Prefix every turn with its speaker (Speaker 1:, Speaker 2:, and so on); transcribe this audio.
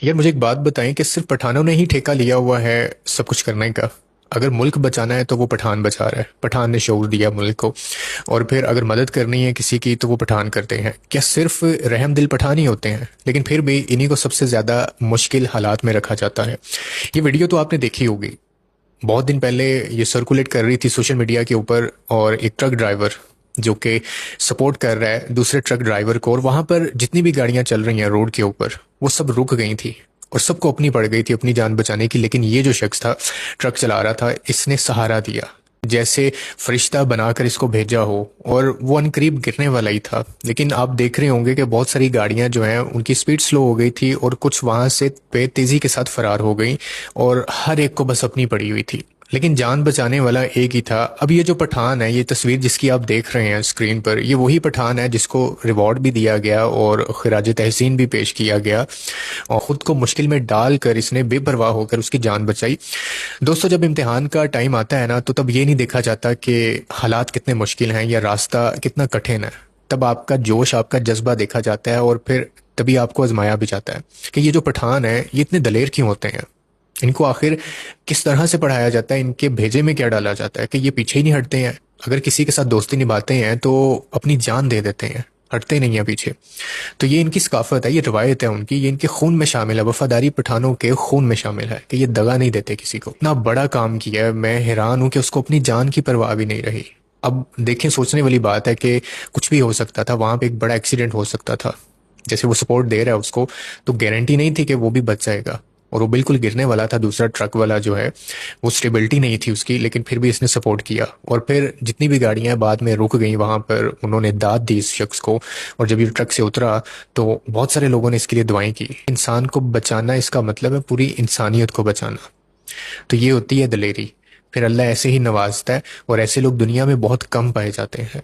Speaker 1: यार मुझे एक बात बताएं कि सिर्फ पठानों ने ही ठेका लिया हुआ है सब कुछ करने का। अगर मुल्क बचाना है तो वो पठान बचा रहा है, पठान ने शऊर दिया मुल्क को। और फिर अगर मदद करनी है किसी की तो वो पठान करते हैं। क्या सिर्फ रहम दिल पठान ही होते हैं? लेकिन फिर भी इन्हीं को सबसे ज़्यादा मुश्किल हालात में रखा जाता है। ये वीडियो तो आपने देखी होगी, बहुत दिन पहले ये सर्कुलेट कर रही थी सोशल मीडिया के ऊपर। और एक ट्रक ड्राइवर जो कि सपोर्ट कर रहा है दूसरे ट्रक ड्राइवर को, और वहां पर जितनी भी गाड़ियां चल रही हैं रोड के ऊपर वो सब रुक गई थी और सबको अपनी पड़ गई थी अपनी जान बचाने की। लेकिन ये जो शख्स था, ट्रक चला रहा था, इसने सहारा दिया, जैसे फरिश्ता बनाकर इसको भेजा हो। और वो अनकरीब गिरने वाला ही था, लेकिन आप देख रहे होंगे कि बहुत सारी गाड़ियां जो हैं उनकी स्पीड स्लो हो गई थी और कुछ वहां से तेजी के साथ फरार हो गई। और हर एक को बस अपनी पड़ी हुई थी, लेकिन जान बचाने वाला एक ही था। अब ये जो पठान है, ये तस्वीर जिसकी आप देख रहे हैं स्क्रीन पर, ये वही पठान है जिसको रिवॉर्ड भी दिया गया और खिराज तहसीन भी पेश किया गया। और ख़ुद को मुश्किल में डालकर इसने बेपरवाह होकर उसकी जान बचाई। दोस्तों, जब इम्तिहान का टाइम आता है ना, तो तब ये नहीं देखा जाता कि हालात कितने मुश्किल हैं या रास्ता कितना कठिन है। तब आपका जोश, आपका जज्बा देखा जाता है और फिर तभी आपको आजमाया भी जाता है कि ये जो पठान है ये इतने दलेर क्यों होते हैं। इनको आखिर किस तरह से पढ़ाया जाता है, इनके भेजे में क्या डाला जाता है कि ये पीछे ही नहीं हटते हैं। अगर किसी के साथ दोस्ती निभाते हैं तो अपनी जान दे देते हैं, हटते नहीं हैं पीछे। तो ये इनकी सकाफत है, ये रवायत है उनकी, ये इनके खून में शामिल है। वफादारी पठानों के खून में शामिल है कि ये दगा नहीं देते किसी को। इतना बड़ा काम किया है, मैं हैरान हूं कि उसको अपनी जान की परवाह भी नहीं रही। अब देखें, सोचने वाली बात है कि कुछ भी हो सकता था, वहां पे एक बड़ा एक्सीडेंट हो सकता था। जैसे वो सपोर्ट दे रहा है उसको, तो गारंटी नहीं थी कि वो भी बच जाएगा। और वो बिल्कुल गिरने वाला था, दूसरा ट्रक वाला जो है वो स्टेबिलिटी नहीं थी उसकी, लेकिन फिर भी इसने सपोर्ट किया। और फिर जितनी भी गाड़ियां बाद में रुक गई वहां पर, उन्होंने दाद दी इस शख्स को। और जब ये ट्रक से उतरा तो बहुत सारे लोगों ने इसके लिए दुआएं की। इंसान को बचाना, इसका मतलब है पूरी इंसानियत को बचाना। तो ये होती है दलेरी। फिर अल्लाह ऐसे ही नवाजता है और ऐसे लोग दुनिया में बहुत कम पाए जाते हैं।